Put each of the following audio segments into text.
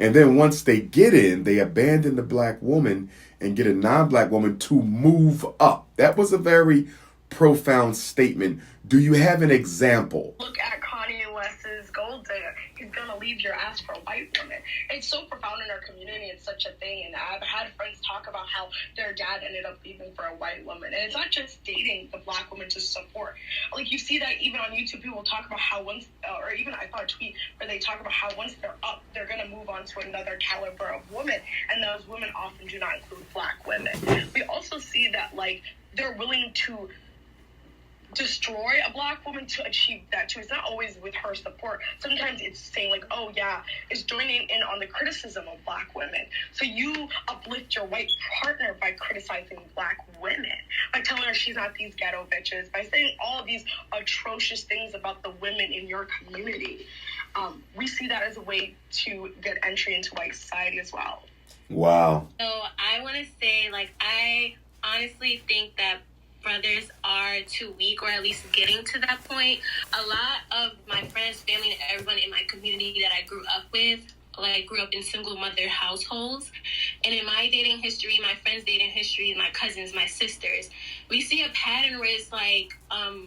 And then once they get in, they abandon the black woman and get a non-black woman to move up. That was a very profound statement. Do you have an example? Look at Kanye West's Gold Digger. He's gonna leave your ass for a white woman. It's so profound in our community. It's such a thing. And I've had friends talk about how their dad ended up leaving for a white woman. And it's not just dating the black woman to support. Like, you see that even on YouTube, people talk about how once, or even I saw a tweet where they talk about how once they're up, they're gonna move on to another caliber of woman. And those women often do not include black women. We also see that, like, they're willing to destroy a black woman to achieve that too. It's not always with her support. Sometimes it's saying, like, oh yeah, it's joining in on the criticism of black women. So you uplift your white partner by criticizing black women, by telling her she's not these ghetto bitches, by saying all of these atrocious things about the women in your community. We see that as a way to get entry into white society as well. Wow. So I want to say, like, I honestly think that brothers are too weak, or at least getting to that point. A lot of my friends, family, and everyone in my community that I grew up with, like, grew up in single mother households. And in my dating history, my friends' dating history, my cousins, my sisters, we see a pattern where it's like,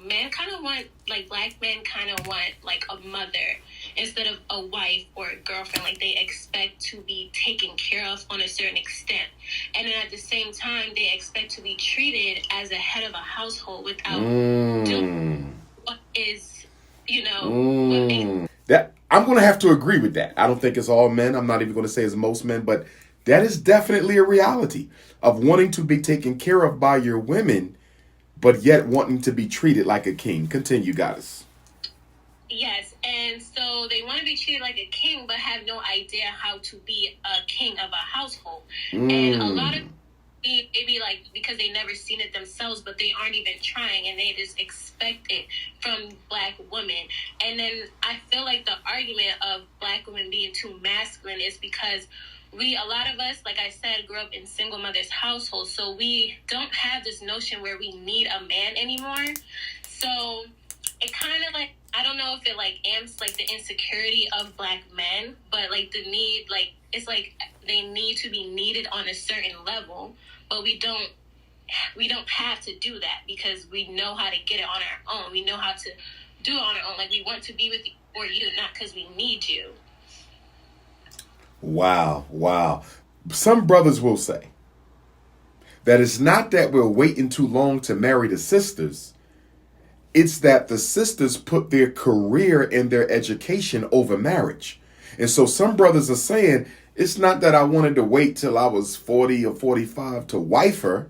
men kind of want, like, black men kind of want, like, a mother instead of a wife or a girlfriend. Like, they expect to be taken care of on a certain extent. And then at the same time, they expect to be treated as a head of a household without doing what is, what makes... That I'm going to have to agree with that. I don't think it's all men. I'm not even going to say it's most men, but that is definitely a reality of wanting to be taken care of by your women, but yet wanting to be treated like a king. Continue, goddess. Yes, and so they want to be treated like a king, but have no idea how to be a king of a household. And a lot of maybe, like, because they never seen it themselves, but they aren't even trying, and they just expect it from black women. And then I feel like the argument of black women being too masculine is because a lot of us, like I said, grew up in single mothers households, so we don't have this notion where we need a man anymore. So it kind of, like, I don't know if it, like, amps, like, the insecurity of black men, but, like, the need, like, it's like they need to be needed on a certain level, but we don't have to do that because we know how to get it on our own. We know how to do it on our own. Like, we want to be with you for you, not because we need you. Wow. Some brothers will say that it's not that we're waiting too long to marry the sisters. It's that the sisters put their career and their education over marriage. And so some brothers are saying, it's not that I wanted to wait till I was 40 or 45 to wife her,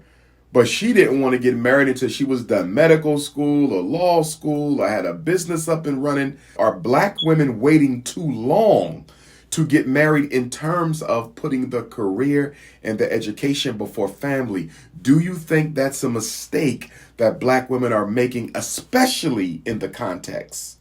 but she didn't want to get married until she was done medical school or law school or had a business up and running. Are black women waiting too long to get married in terms of putting the career and the education before family? Do you think that's a mistake that black women are making, especially in the context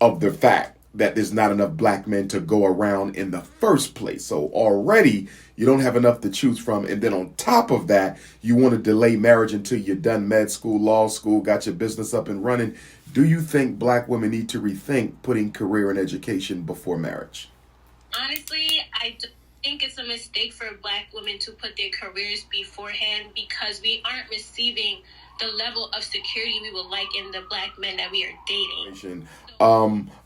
of the fact that there's not enough black men to go around in the first place? So already you don't have enough to choose from. And then on top of that, you want to delay marriage until you're done med school, law school, got your business up and running. Do you think black women need to rethink putting career and education before marriage? Honestly, I think it's a mistake for black women to put their careers beforehand because we aren't receiving the level of security we would like in the black men that we are dating.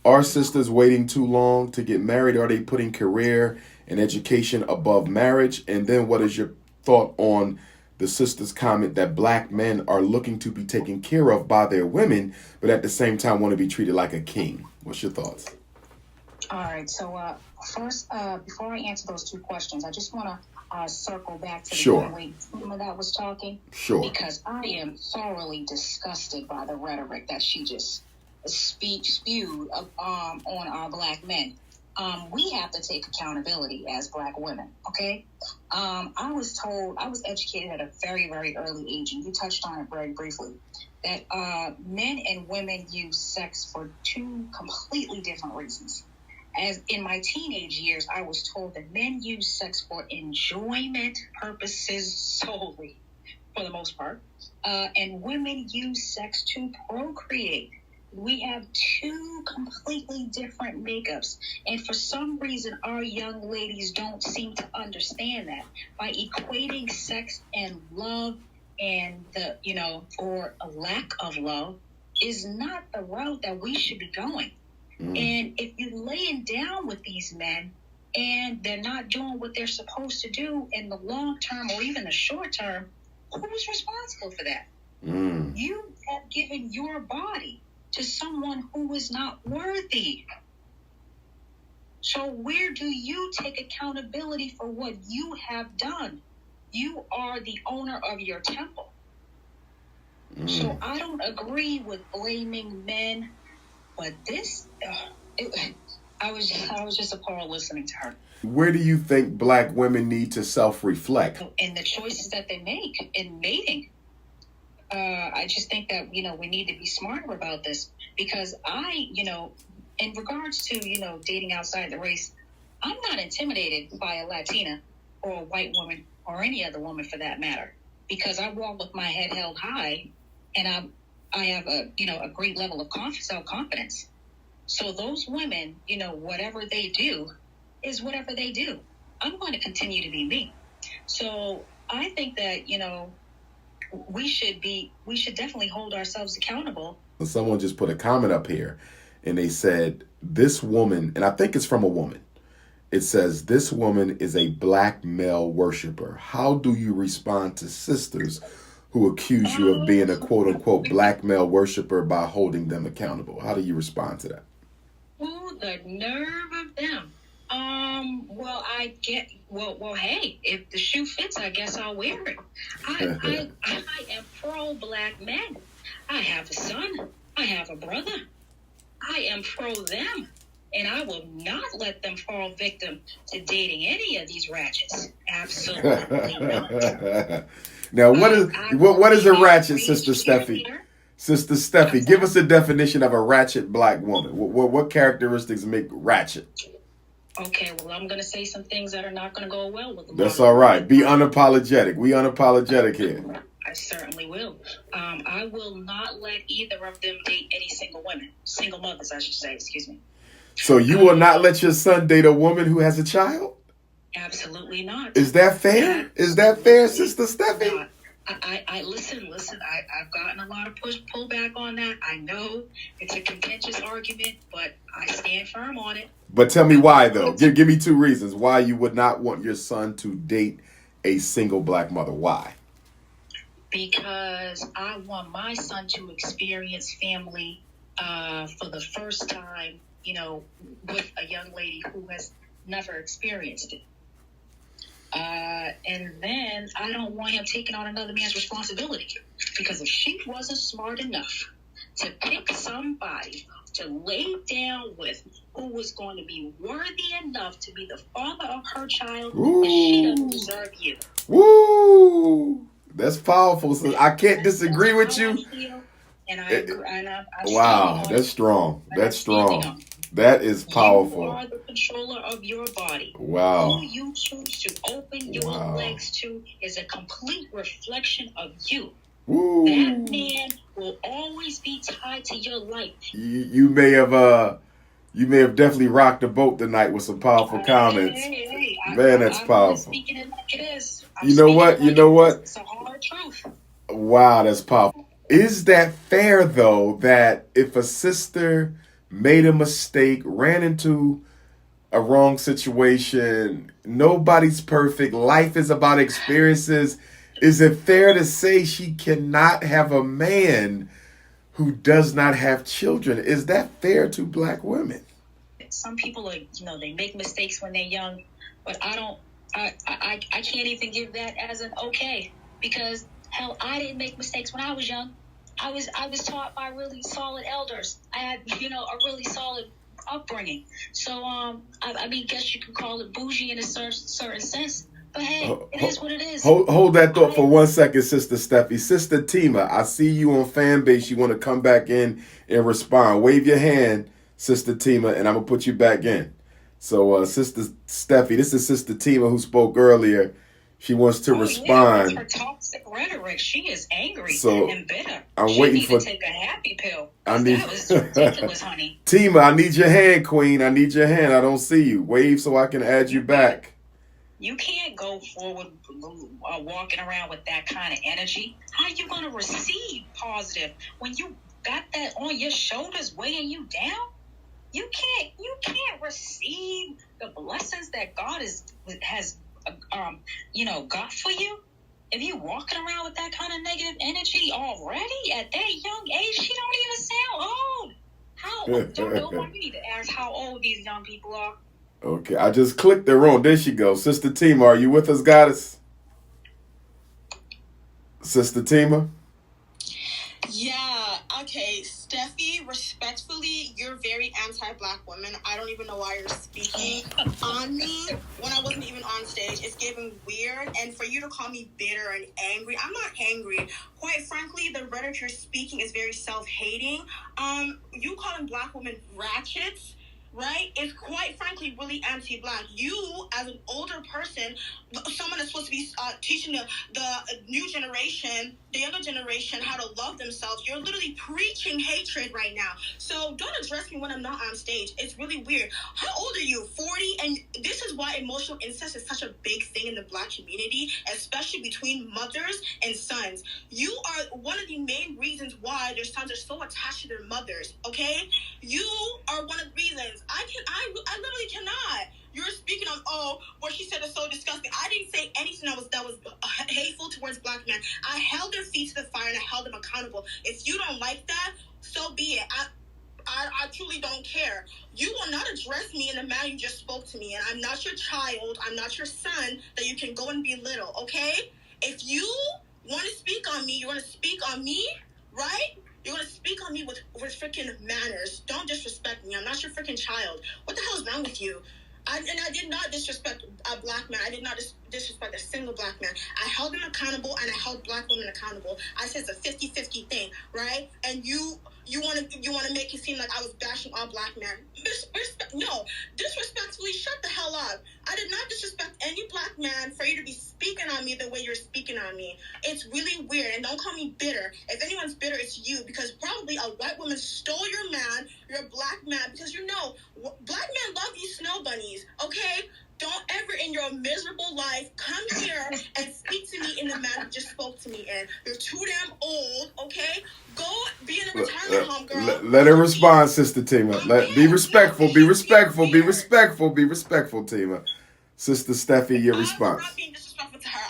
Are sisters waiting too long to get married? Are they putting career and education above marriage? And then what is your thought on the sister's comment that black men are looking to be taken care of by their women, but at the same time want to be treated like a king? What's your thoughts? All right. So first, before I answer those two questions, I just want to circle back to the way that was talking. Sure. Because I am thoroughly disgusted by the rhetoric that she just spewed on our black men. We have to take accountability as black women, okay? I was educated at a very, very early age, and you touched on it very briefly, that men and women use sex for two completely different reasons. As in my teenage years, I was told that men use sex for enjoyment purposes solely, for the most part, and women use sex to procreate. We have two completely different makeups. And for some reason, our young ladies don't seem to understand that. By equating sex and love and or a lack of love is not the route that we should be going. And if you're laying down with these men and they're not doing what they're supposed to do in the long term or even the short term, who's responsible for that? You have given your body to someone who is not worthy. So where do you take accountability for what you have done? You are the owner of your temple. So I don't agree with blaming men, but I was just appalled listening to her. Where do you think Black women need to self-reflect? In the choices that they make in mating. I just think that, we need to be smarter about this, because in regards to, dating outside the race, I'm not intimidated by a Latina or a white woman or any other woman for that matter, because I walk with my head held high and I have a great level of self-confidence. So those women, whatever they do is whatever they do. I'm going to continue to be me. So I think that, we should definitely hold ourselves accountable. Someone just put a comment up here and they said, this woman, and I think it's from a woman. It says, this woman is a Black male worshiper. How do you respond to sisters who accuse you of being a quote unquote Black male worshiper by holding them accountable? How do you respond to that? Oh, the nerve of them. Hey, if the shoe fits, I guess I'll wear it. I am pro-Black men. I have a son. I have a brother. I am pro them. And I will not let them fall victim to dating any of these ratchets. Absolutely not. Now, what is a ratchet, Sister Steffi? Sister Steffi, give us a definition of a ratchet Black woman. What characteristics make ratchet? Okay, well, I'm going to say some things that are not going to go well with them. That's all right. Be unapologetic. We unapologetic here. I certainly will. I will not let either of them date any single women. Single mothers, I should say. Excuse me. So you will not let your son date a woman who has a child? Absolutely not. Is that fair? Is that fair, Sister Steffi? I listen. I've gotten a lot of pullback on that. I know it's a contentious argument, but I stand firm on it. But tell me why, though. Give me 2 reasons why you would not want your son to date a single Black mother. Why? Because I want my son to experience family for the first time, with a young lady who has never experienced it. And then I don't want him taking on another man's responsibility, because if she wasn't smart enough to pick somebody to lay down with who was going to be worthy enough to be the father of her child, then she doesn't deserve you. Woo! That's powerful. So I can't disagree with you. And I agree. Wow, that's strong. That's strong. That is powerful. You are the controller of your body. Wow. Who you choose to open your legs to is a complete reflection of you. Woo. That man will always be tied to your life. You may have definitely rocked the boat tonight with some powerful comments. Hey, Man, that's powerful. I'm speaking it like it is. You know what? It's a hard truth. Wow, that's powerful. Is that fair, though, that if a sister made a mistake, ran into a wrong situation, nobody's perfect, life is about experiences, is it fair to say she cannot have a man who does not have children? Is that fair to Black women? Some people are, they make mistakes when they're young, but I can't even give that as an okay, because hell, I didn't make mistakes when I was young. I was taught by really solid elders. I had, a really solid upbringing. So, guess you could call it bougie in a certain sense. But hey, it is what it is. Hold that thought for 1 second, Sister Steffi. Sister Tima, I see you on Fanbase. You want to come back in and respond. Wave your hand, Sister Tima, and I'm going to put you back in. So, Sister Steffi, this is Sister Tima who spoke earlier. She wants to respond. Yeah, that's her toxic rhetoric. She is angry and bitter. I'm waiting for. To take a happy pill. That was ridiculous, honey. Tima, I need your hand, Queen. I need your hand. I don't see you. Wave so I can add you back. You can't go forward walking around with that kind of energy. How are you going to receive positive when you got that on your shoulders weighing you down? You can't receive the blessings that God has got for you. If you walking around with that kind of negative energy already at that young age, she don't even sound old. How old? Don't know. You need to ask how old these young people are. Okay, I just clicked the wrong. There she goes. Sister Tima, are you with us, Goddess? Sister Tima? Yeah, okay. Steffi, respectfully, you're very anti-black woman. I don't even know why you're speaking on me when I wasn't even on stage. It's getting weird. And for you to call me bitter and angry, I'm not angry. Quite frankly, the rhetoric you're speaking is very self-hating. You calling black women ratchets, right, is quite frankly really anti-black. You, as an older person, someone that's supposed to be teaching the new generation, the younger generation, how to love themselves, you're literally preaching hatred right now. So don't address me when I'm not on stage. It's really weird. How old are you? 40? And this is why emotional incest is such a big thing in the black community, especially between mothers and sons. You are one of the main reasons why their sons are so attached to their mothers, okay? You are one of the reasons. I literally cannot. You're speaking on, what she said is so disgusting. I didn't say anything that was hateful towards black men. I held their feet to the fire and I held them accountable. If you don't like that, so be it. I truly don't care. You will not address me in the manner you just spoke to me, and I'm not your child. I'm not your son that you can go and belittle, okay? If you want to speak on me, you want to speak on me, right? You're going to speak on me with freaking manners. Don't disrespect me. I'm not your freaking child. What the hell is wrong with you? I did not disrespect a black man. I did not disrespect a single black man. I held them accountable, and I held black women accountable. I said it's a 50-50 thing, right? And you want to make it seem like I was bashing all black men. No, disrespectfully, shut the hell up. I did not disrespect any black man for you to be speaking on me the way you're speaking on me. It's really weird, and don't call me bitter. If anyone's bitter, it's you, because probably a white woman stole your man, your black man, because black men love you snow bunnies, okay? Don't ever in your miserable life come here and speak to me in the manner you just spoke to me in. You're too damn old, okay? Go be in a retirement home, girl. Let her respond, Sister Tima. Be respectful, Tima. Sister Steffi, your response. I'm not being disrespectful to her.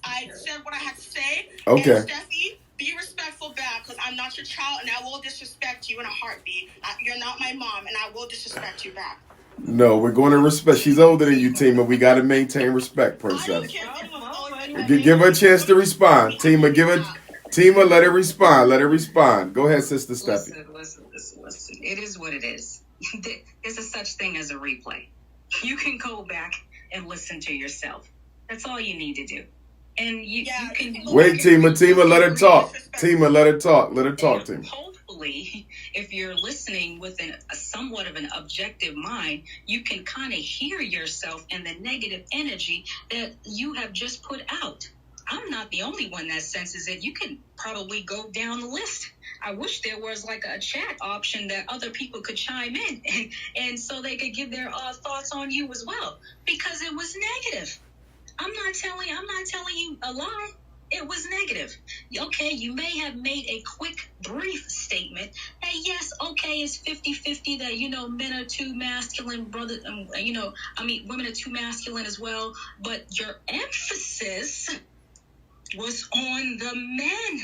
I said what I had to say. Okay. And Steffi, be respectful back, because I'm not your child, and I will disrespect you in a heartbeat. You're not my mom, and I will disrespect you back. No, we're going to respect. She's older than you, Tima. We got to maintain respect, Princess. I don't care if anyone's older. Give her a chance to respond. Tima, let her respond. Go ahead, Sister Steffi. Listen. It is what it is. There's a such thing as a replay. You can go back and listen to yourself. That's all you need to do. And you can... Wait, Tima, let her talk. Tima, let her talk, Tima. Hopefully, if you're listening with somewhat of an objective mind, you can kind of hear yourself and the negative energy that you have just put out. I'm not the only one that senses it. You can probably go down the list. I wish there was like a chat option that other people could chime in and so they could give their thoughts on you as well, because it was negative. I'm not telling you a lie. It was negative. Okay, you may have made a quick, brief statement. Hey, yes, okay, it's 50-50 that, men are too masculine, women are too masculine as well. But your emphasis was on the men.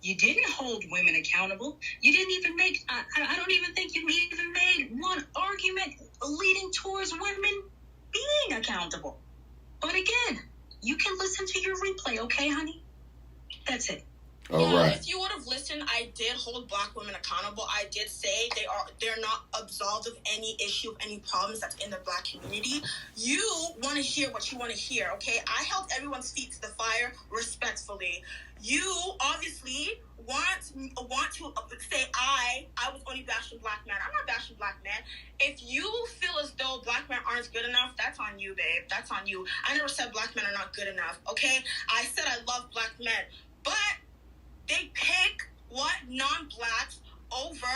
You didn't hold women accountable. You didn't even make, I don't even think you even made one argument leading towards women being accountable. But again, you can listen to your replay, okay, honey? That's it. If you would have listened, I did hold Black women accountable. I did say they're not absolved of any issue, of any problems that's in the Black community. You want to hear what you want to hear, okay? I held everyone's feet to the fire respectfully. You obviously want to say I was only bashing Black men. I'm not bashing Black men. If you feel as though Black men aren't good enough, that's on you, babe. That's on you. I never said Black men are not good enough, okay? I said I love Black men, but they pick non-Blacks over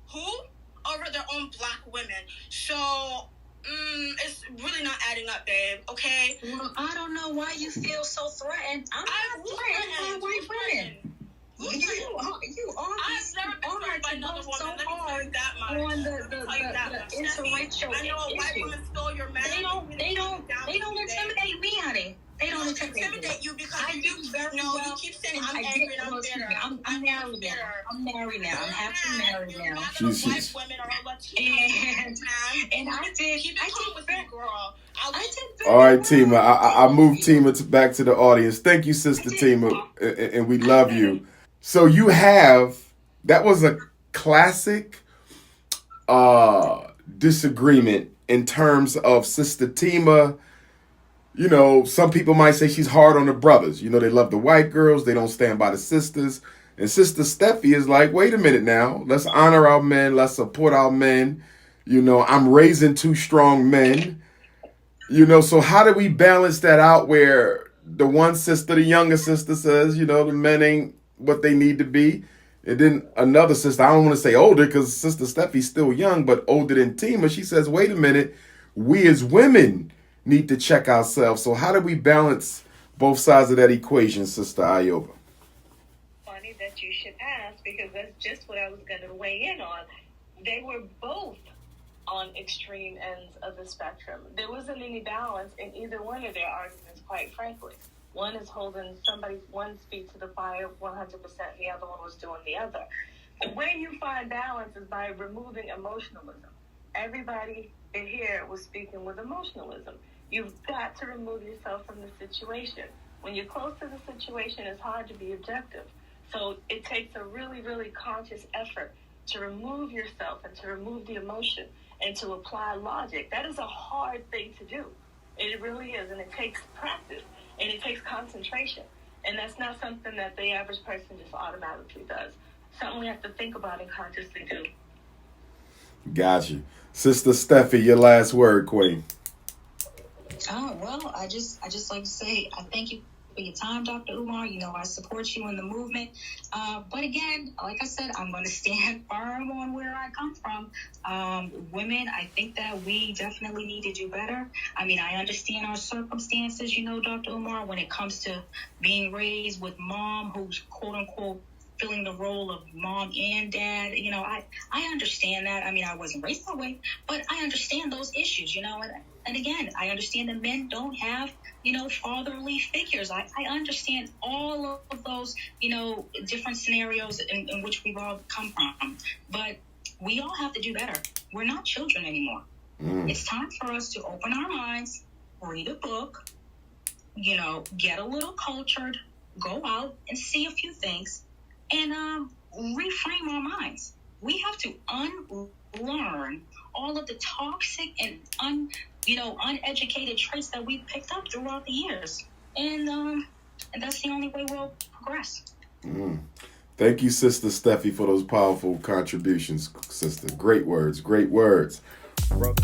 who? Over their own Black women. So it's really not adding up, babe. Okay. Well, I don't know why you feel so threatened. I'm not threatened by white women. You I've never been threatened by another woman. So Let me tell hard you that much. on the interracial I know a white woman stole your man. They don't intimidate me, honey. They don't intimidate you because I do very well. You keep saying I'm angry and I'm bitter. I'm married now. I'm married now. I'm happily married now. White women are Latino. And I did. Keep it calm with me, girl. All right, Tima. I moved Tima back to the audience. Thank you, Sister Tima, and we love you. So that was a classic disagreement in terms of Sister Tima. You know, some people might say she's hard on the brothers. You know, they love the white girls. They don't stand by the sisters. And Sister Steffi is like, wait a minute now. Let's honor our men. Let's support our men. You know, I'm raising 2 strong men. You know, so how do we balance that out where the one sister, the younger sister says, you know, the men ain't what they need to be. And then another sister, I don't want to say older because Sister Steffi's still young, but older than Tima, she says, wait a minute. We as women need to check ourselves. So how do we balance both sides of that equation, Sister Ioba? Funny that you should ask, because that's just what I was going to weigh in on. They were both on extreme ends of the spectrum. There wasn't any balance in either one of their arguments, quite frankly. One is holding one's feet to the fire 100%, and the other one was doing the other. The way you find balance is by removing emotionalism. Everybody here was speaking with emotionalism. You've got to remove yourself from the situation. When you're close to the situation, it's hard to be objective. So it takes a really, really conscious effort to remove yourself and to remove the emotion and to apply logic. That is a hard thing to do. It really is, and it takes practice, and it takes concentration. And that's not something that the average person just automatically does. Something we have to think about and consciously do. Gotcha. Sister Steffi, your last word, Queen. Oh, well, I just like to say I thank you for your time, Dr. Umar. You know, I support you in the movement. But again, like I said, I'm going to stand firm on where I come from. Women, I think that we definitely need to do better. I mean, I understand our circumstances, you know, Dr. Umar, when it comes to being raised with mom who's quote unquote filling the role of mom and dad. You know, I understand that. I mean, I wasn't raised that way, but I understand those issues, you know, and again, I understand that men don't have, you know, fatherly figures. I understand all of those, you know, different scenarios in which we've all come from. But we all have to do better. We're not children anymore. It's time for us to open our minds, read a book, you know, get a little cultured, go out and see a few things, and reframe our minds. We have to unlearn all of the toxic and uneducated traits that we've picked up throughout the years. And that's the only way we'll progress. Thank you, Sister Steffi, for those powerful contributions, sister. Great words, great words. Brother.